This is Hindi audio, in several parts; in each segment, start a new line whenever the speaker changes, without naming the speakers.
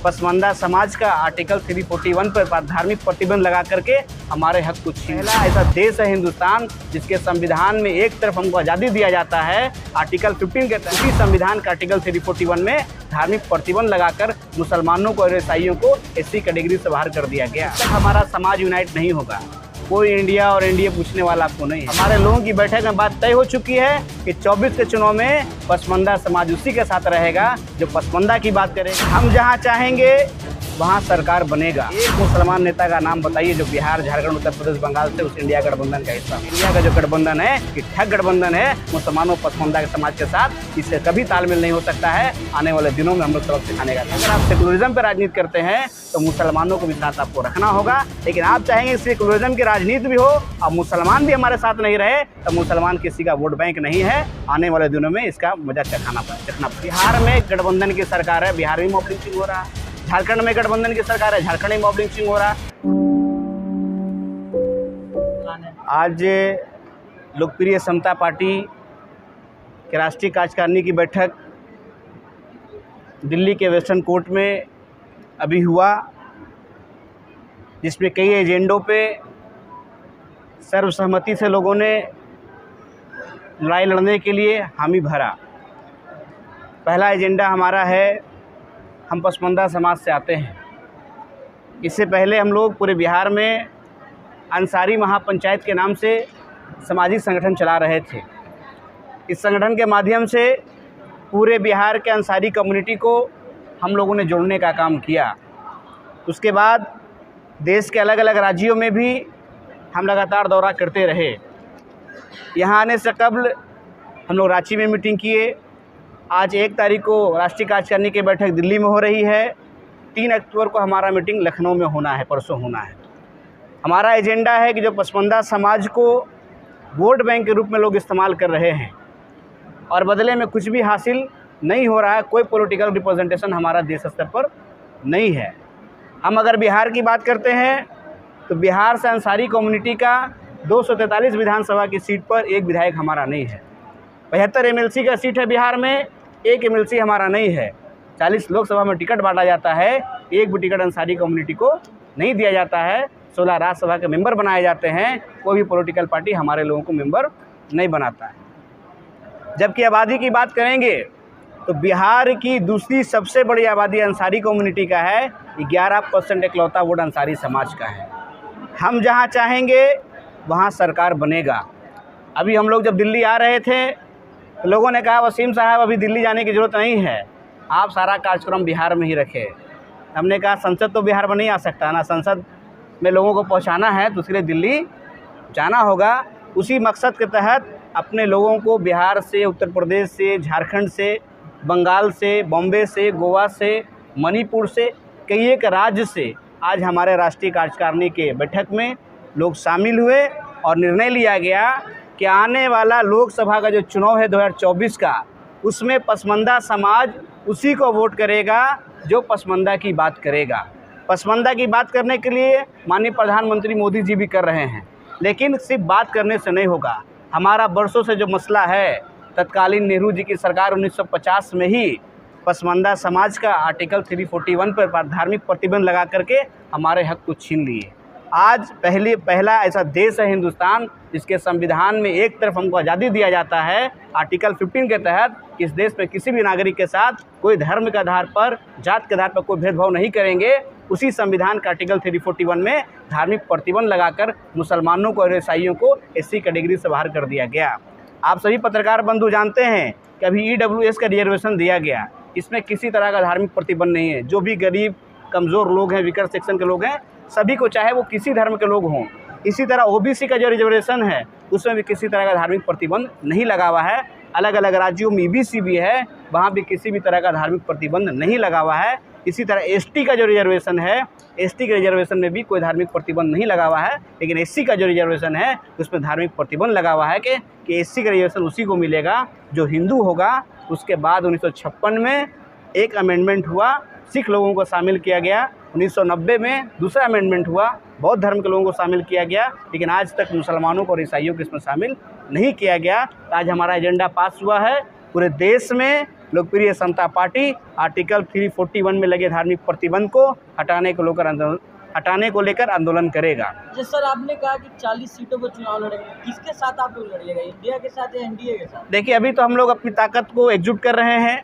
पसमानदा समाज का आर्टिकल 341 पर धार्मिक प्रतिबंध लगा करके हमारे हक को छीना। ऐसा देश है हिंदुस्तान जिसके संविधान में एक तरफ हमको आज़ादी दिया जाता है, आर्टिकल 15 के तहत उसी संविधान का आर्टिकल 341 में धार्मिक प्रतिबंध लगाकर मुसलमानों को और ईसाइयों को एससी कैटेगरी से बाहर कर दिया गया। तक हमारा समाज यूनाइट नहीं होगा, कोई इंडिया और एनडीए पूछने वाला आपको नहीं। हमारे लोगों की बैठक में बात तय हो चुकी है कि 24 के चुनाव में पसमानदा समाज उसी के साथ रहेगा जो पसमानदा की बात करेगा। हम जहां चाहेंगे वहां सरकार बनेगा। एक मुसलमान नेता का नाम बताइए जो बिहार, झारखंड, उत्तर प्रदेश, बंगाल से उस इंडिया गठबंधन का हिस्सा। इंडिया का जो गठबंधन है कि ठग गठबंधन है मुसलमानों पसमानदा के समाज के साथ, इससे कभी तालमेल नहीं हो सकता है। आने वाले दिनों में हम लोग सबक सिखाने का। अगर आप सेकुलरिज्म पर राजनीति करते हैं तो मुसलमानों को भी साथ आपको रखना होगा, लेकिन आप चाहेंगे सेकुलरिज्म की राजनीति भी हो और मुसलमान भी हमारे साथ नहीं रहे तो मुसलमान किसी का वोट बैंक नहीं है। आने वाले दिनों में इसका मजा चखना पड़ेगा। बिहार में गठबंधन की सरकार है, बिहार में मॉब लिंचिंग हो रहा है। झारखंड में गठबंधन की सरकार है, झारखंड में मॉब लिंचिंग हो रहा है। आज लोकप्रिय समता पार्टी के राष्ट्रीय कार्यकारिणी की बैठक दिल्ली के वेस्टर्न कोर्ट में अभी हुआ, जिसमें कई एजेंडों पे सर्वसहमति से लोगों ने लड़ाई लड़ने के लिए हामी भरा। पहला एजेंडा हमारा है, हम पसमानदा समाज से आते हैं। इससे पहले हम लोग पूरे बिहार में अंसारी महापंचायत के नाम से सामाजिक संगठन चला रहे थे। इस संगठन के माध्यम से पूरे बिहार के अंसारी कम्युनिटी को हम लोगों ने जोड़ने का काम किया। उसके बाद देश के अलग अलग राज्यों में भी हम लगातार दौरा करते रहे। यहाँ आने से कबल हम लोग रांची में मीटिंग किए। आज 1 तारीख को राष्ट्रीय कार्यकारिणी की बैठक दिल्ली में हो रही है। 3 अक्टूबर को हमारा मीटिंग लखनऊ में होना है, परसों होना है। हमारा एजेंडा है कि जो पसमानदा समाज को वोट बैंक के रूप में लोग इस्तेमाल कर रहे हैं और बदले में कुछ भी हासिल नहीं हो रहा है, कोई पॉलिटिकल रिप्रेजेंटेशन हमारा देश स्तर पर नहीं है। हम अगर बिहार की बात करते हैं तो बिहार से अंसारी कम्युनिटी का 243 विधानसभा की सीट पर एक विधायक हमारा नहीं है। 75 एमएलसी का सीट है बिहार में, एक एमएलसी हमारा नहीं है। 40 लोकसभा में टिकट बांटा जाता है, एक भी टिकट अंसारी कम्युनिटी को नहीं दिया जाता है। 16 राज्यसभा के मेंबर बनाए जाते हैं, कोई भी पॉलिटिकल पार्टी हमारे लोगों को मेंबर नहीं बनाता है। जबकि आबादी की बात करेंगे तो बिहार की दूसरी सबसे बड़ी आबादी अंसारी कम्युनिटी का है। 11% इकलौता वोट अंसारी समाज का है। हम जहाँ चाहेंगे वहाँ सरकार बनेगा। अभी हम लोग जब दिल्ली आ रहे थे तो लोगों ने कहा वसीम साहब अभी दिल्ली जाने की ज़रूरत नहीं है, आप सारा कार्यक्रम बिहार में ही रखें। हमने कहा संसद तो बिहार में नहीं आ सकता ना, संसद में लोगों को पहुंचाना है तो इसलिए दिल्ली जाना होगा। उसी मकसद के तहत अपने लोगों को बिहार से, उत्तर प्रदेश से, झारखंड से, बंगाल से, बॉम्बे से, गोवा से, मणिपुर से, कई एक राज्य से आज हमारे राष्ट्रीय कार्यकारिणी के बैठक में लोग शामिल हुए और निर्णय लिया गया कि आने वाला लोकसभा का जो चुनाव है 2024 का, उसमें पसमानदा समाज उसी को वोट करेगा जो पसमानदा की बात करेगा। पसमानदा की बात करने के लिए माननीय प्रधानमंत्री मोदी जी भी कर रहे हैं, लेकिन सिर्फ बात करने से नहीं होगा। हमारा वर्षों से जो मसला है, तत्कालीन नेहरू जी की सरकार 1950 में ही पसमानदा समाज का आर्टिकल 341 पर धार्मिक प्रतिबंध लगा करके हमारे हक को छीन लिए। आज पहला ऐसा देश है हिंदुस्तान जिसके संविधान में एक तरफ हमको आज़ादी दिया जाता है, आर्टिकल 15 के तहत इस देश में किसी भी नागरिक के साथ कोई धर्म के आधार पर, जात के आधार पर कोई भेदभाव नहीं करेंगे। उसी संविधान का आर्टिकल 341 में धार्मिक प्रतिबंध लगाकर मुसलमानों को और ईसाइयों को एससी कैटेगरी से बाहर कर दिया गया। आप सभी पत्रकार बंधु जानते हैं कि अभी EWS का रिजर्वेशन दिया गया, इसमें किसी तरह का धार्मिक प्रतिबंध नहीं है। जो भी गरीब, कमज़ोर लोग हैं, विकट सेक्शन के लोग हैं, सभी को, चाहे वो किसी धर्म के लोग हों। इसी तरह OBC का जो रिजर्वेशन है उसमें भी किसी तरह का धार्मिक प्रतिबंध नहीं लगा हुआ है। अलग अलग राज्यों में EBC भी है, वहाँ भी किसी भी तरह का धार्मिक प्रतिबंध नहीं लगा हुआ है। इसी तरह ST का जो रिजर्वेशन है, ST के रिजर्वेशन में भी कोई धार्मिक प्रतिबंध नहीं लगा हुआ है, लेकिन SC का जो रिजर्वेशन है उसमें धार्मिक प्रतिबंध लगा हुआ है कि SC का रिजर्वेशन उसी को मिलेगा जो हिंदू होगा। उसके बाद 1956 में एक अमेंडमेंट हुआ, सिख लोगों को शामिल किया गया। 1990 में दूसरा अमेंडमेंट हुआ, बौद्ध धर्म के लोगों को शामिल किया गया, लेकिन आज तक मुसलमानों को और ईसाइयों को इसमें शामिल नहीं किया गया। आज हमारा एजेंडा पास हुआ है पूरे देश में लोकप्रिय समता पार्टी आर्टिकल 341 में लगे धार्मिक प्रतिबंध को हटाने को लेकर आंदोलन करेगा।
जी सर, आपने कहा कि 40 सीटों पर चुनाव लड़ेंगे, किसके साथ आप लोग लड़िएगा, इंडिया के साथ या एनडीए के साथ?
देखिए, अभी तो हम लोग अपनी ताकत को एकजुट कर रहे हैं।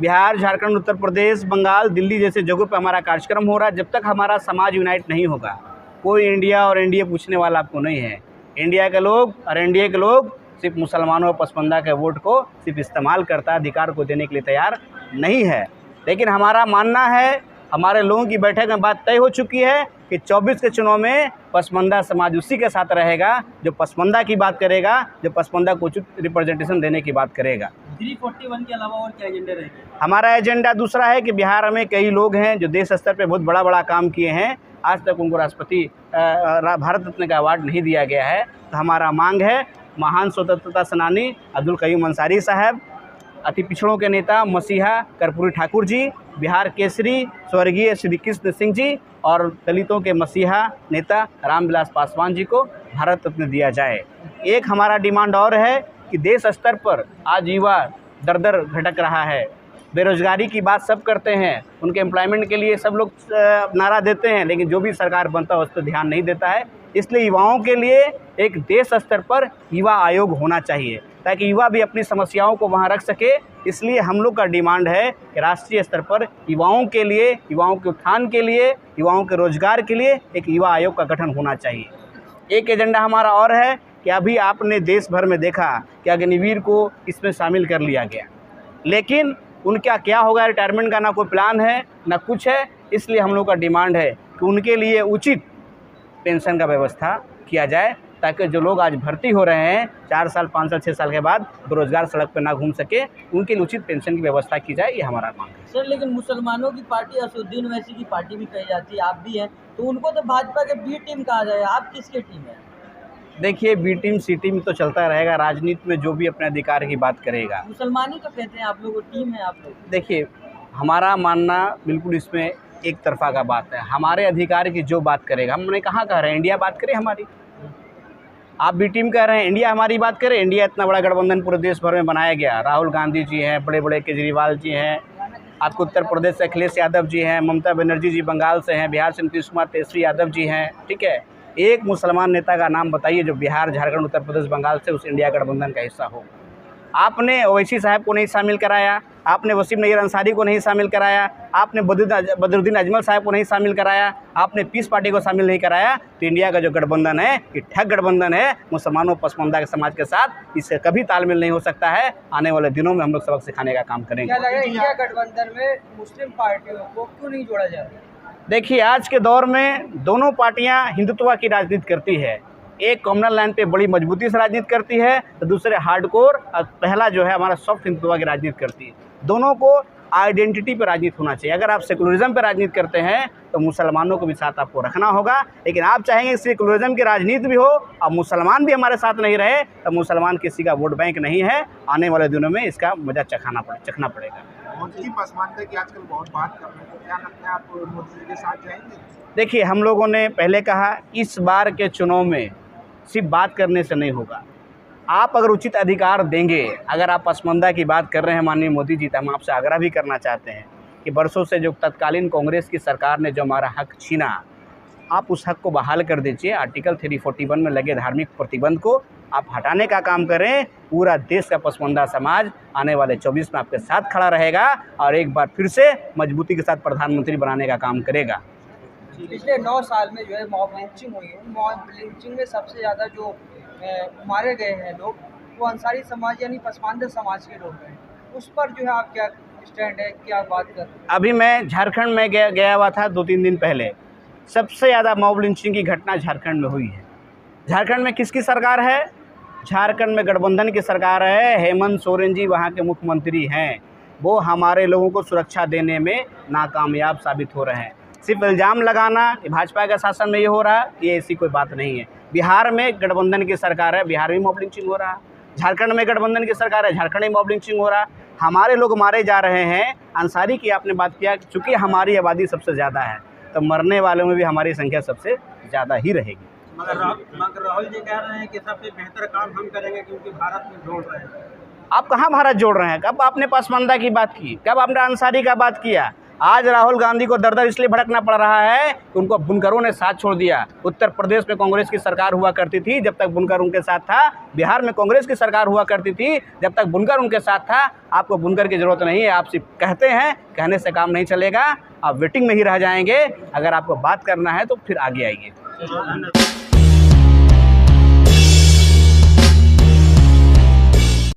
बिहार, झारखंड, उत्तर प्रदेश, बंगाल, दिल्ली जैसे जगहों पे हमारा कार्यक्रम हो रहा है। जब तक हमारा समाज यूनाइट नहीं होगा, कोई इंडिया और एनडीए पूछने वाला आपको नहीं है। इंडिया के लोग और एनडीए के लोग सिर्फ मुसलमानों और पसमानदा के वोट को सिर्फ इस्तेमाल करता है, अधिकार को देने के लिए तैयार नहीं है। लेकिन हमारा मानना है, हमारे लोगों की बैठक में बात तय हो चुकी है कि 24 के चुनाव में पसमानदा समाज उसी के साथ रहेगा जो पसमानदा की बात करेगा, जो पसमानदा को उचित रिप्रेजेंटेशन देने की बात करेगा।
341 के अलावा और क्या एजेंडा रहेगा?
हमारा एजेंडा दूसरा है कि बिहार में कई लोग हैं जो देश स्तर पे बहुत बड़ा काम किए हैं, आज तक उनको राष्ट्रपति भारत रत्न का अवार्ड नहीं दिया गया है। तो हमारा मांग है, महान स्वतंत्रता सेनानी अब्दुल कयूम अंसारी साहब, अति पिछड़ों के नेता मसीहा कर्पूरी ठाकुर जी, बिहार केसरी स्वर्गीय श्री कृष्ण सिंह जी और दलितों के मसीहा नेता रामविलास पासवान जी को भारत रत्न दिया जाए। एक हमारा डिमांड और है कि देश स्तर पर आज युवा दर दर भटक रहा है। बेरोजगारी की बात सब करते हैं, उनके एम्प्लॉयमेंट के लिए सब लोग नारा देते हैं, लेकिन जो भी सरकार बनता है उस पर ध्यान नहीं देता है। इसलिए युवाओं के लिए एक देश स्तर पर युवा आयोग होना चाहिए ताकि युवा भी अपनी समस्याओं को वहां रख सके। इसलिए हम लोग का डिमांड है कि राष्ट्रीय स्तर पर युवाओं के लिए, युवाओं के उत्थान के लिए, युवाओं के रोजगार के लिए एक युवा आयोग का गठन होना चाहिए। एक एजेंडा हमारा और है कि अभी आपने देश भर में देखा कि अग्निवीर को इसमें शामिल कर लिया गया, लेकिन उनका क्या होगा, रिटायरमेंट का ना कोई प्लान है ना कुछ है। इसलिए हम लोग का डिमांड है कि उनके लिए उचित पेंशन का व्यवस्था किया जाए ताकि जो लोग आज भर्ती हो रहे हैं 4 साल 5 साल 6 साल के बाद बेरोजगार सड़क पर ना घूम सके, उनके लिए उचित पेंशन की व्यवस्था की जाए। ये हमारा मांग है।
सर, लेकिन मुसलमानों की पार्टी असदुद्दीन ओवैसी की पार्टी भी कही जाती है, आप भी हैं, तो उनको तो भाजपा के बी टीम कहा जाए, आप किसके टीम है?
देखिए, बी टीम सी टीम तो चलता रहेगा, राजनीति में जो भी अपने अधिकार की बात करेगा।
मुसलमान ही तो कहते हैं आप लोग, टीम है आप लोग।
देखिए, हमारा मानना बिल्कुल इसमें एक तरफा का बात है। हमारे अधिकार की जो बात करेगा, हमने कहाँ कह रहे हैं इंडिया बात करे हमारी, आप बी टीम कह रहे हैं इंडिया हमारी बात करें। इंडिया इतना बड़ा गठबंधन पूरे देश भर में बनाया गया, राहुल गांधी जी हैं, बड़े बड़े केजरीवाल जी हैं, आपको उत्तर प्रदेश से अखिलेश यादव जी हैं, ममता बनर्जी जी बंगाल से हैं, बिहार से नीतीश कुमार तेजस्वी यादव जी हैं, ठीक है। एक मुसलमान नेता का नाम बताइए जो बिहार, झारखंड, उत्तर प्रदेश, बंगाल से उस इंडिया गठबंधन का हिस्सा हो। आपने ओवैसी साहब को नहीं शामिल कराया, आपने वसीम नईर अंसारी को नहीं शामिल कराया, आपने बदरुद्दीन अजमल साहब को नहीं शामिल कराया, आपने पीस पार्टी को शामिल नहीं कराया। तो इंडिया का जो गठबंधन है ये ठग गठबंधन है मुसलमानों पसमानदा के समाज के साथ, इससे कभी तालमेल नहीं हो सकता है। आने वाले दिनों में हम लोग सबक सिखाने का काम करेंगे।
क्या लगा इंडिया गठबंधन में मुस्लिम पार्टियों को क्यों नहीं जोड़ा जाए?
देखिए, आज के दौर में दोनों पार्टियां हिंदुत्व की राजनीति करती है। एक कॉमनल लाइन पे बड़ी मजबूती से राजनीति करती है, तो दूसरे हार्डकोर और पहला जो है हमारा सॉफ्ट हिंदुत्व की राजनीति करती है। दोनों को आइडेंटिटी पर राजनीति होना चाहिए। अगर आप सेकुलरिज्म पर राजनीति करते हैं तो मुसलमानों को भी साथ आपको रखना होगा, लेकिन आप चाहेंगे सेकुलरिज्म की राजनीति भी हो और मुसलमान भी हमारे साथ नहीं रहे तो मुसलमान किसी का वोट बैंक नहीं है। आने वाले दिनों में इसका मजा चखना पड़ेगा।
मोदी जी पसमानदा की आजकल बहुत बात कर रहे हैं, तो क्या लगता है आप मोदी जी के साथ जाएंगे?
देखिए, हम लोगों ने पहले कहा इस बार के चुनाव में सिर्फ बात करने से नहीं होगा। आप अगर उचित अधिकार देंगे, अगर आप पसमानदा की बात कर रहे हैं माननीय मोदी जी, तो हम आपसे आग्रह भी करना चाहते हैं कि बरसों से जो तत्कालीन कांग्रेस की सरकार ने जो हमारा हक छीना, आप उस हक को बहाल कर दीजिए। आर्टिकल 341 में लगे धार्मिक प्रतिबंध को आप हटाने का काम करें। पूरा देश का पसमानदा समाज आने वाले 24 में आपके साथ खड़ा रहेगा और एक बार फिर से मजबूती के साथ प्रधानमंत्री बनाने का काम करेगा।
पिछले 9 साल में जो है मॉब लिंचिंग हुई है, मॉब लिंचिंग में सबसे ज़्यादा जो मारे गए हैं लोग वो अंसारी समाज यानी पसमानदा समाज के लोग हैं। उस पर जो है आप क्या स्टैंड है, क्या बात कर?
अभी मैं झारखंड में गया हुआ था 2-3 दिन पहले। सबसे ज़्यादा मॉब लिंचिंग की घटना झारखंड में हुई है। झारखंड में किसकी सरकार है? झारखंड में गठबंधन की सरकार है। हेमंत सोरेन जी वहाँ के मुख्यमंत्री हैं। वो हमारे लोगों को सुरक्षा देने में नाकामयाब साबित हो रहे हैं। सिर्फ इल्ज़ाम लगाना कि भाजपा के शासन में ये हो रहा है, ये ऐसी कोई बात नहीं है। बिहार में गठबंधन की सरकार है, बिहार में मॉब लिंचिंग हो रहा है। झारखंड में गठबंधन की सरकार है, झारखंड में मॉब लिंचिंग हो रहा है। हमारे लोग मारे जा रहे हैं। अंसारी की आपने बात किया, चूँकि हमारी आबादी सबसे ज़्यादा है तो मरने वालों में भी हमारी संख्या सबसे ज़्यादा ही रहेगी।
मगर राहुल जी कह रहे हैं कि सबसे बेहतर काम हम करेंगे क्योंकि भारत में जोड़ रहे हैं।
आप कहाँ भारत जोड़ रहे हैं? कब आपने पसमानदा की बात की? कब आपने अंसारी का बात किया? आज राहुल गांधी को दर दर इसलिए भड़कना पड़ रहा है कि उनको बुनकरों ने साथ छोड़ दिया। उत्तर प्रदेश में कांग्रेस की सरकार हुआ करती थी जब तक बुनकर उनके साथ था, बिहार में कांग्रेस की सरकार हुआ करती थी जब तक बुनकर उनके साथ था। आपको बुनकर की ज़रूरत नहीं है, आप सिर्फ कहते हैं, कहने से काम नहीं चलेगा, आप वेटिंग में ही रह जाएंगे। अगर आपको बात करना है तो फिर आगे आइए।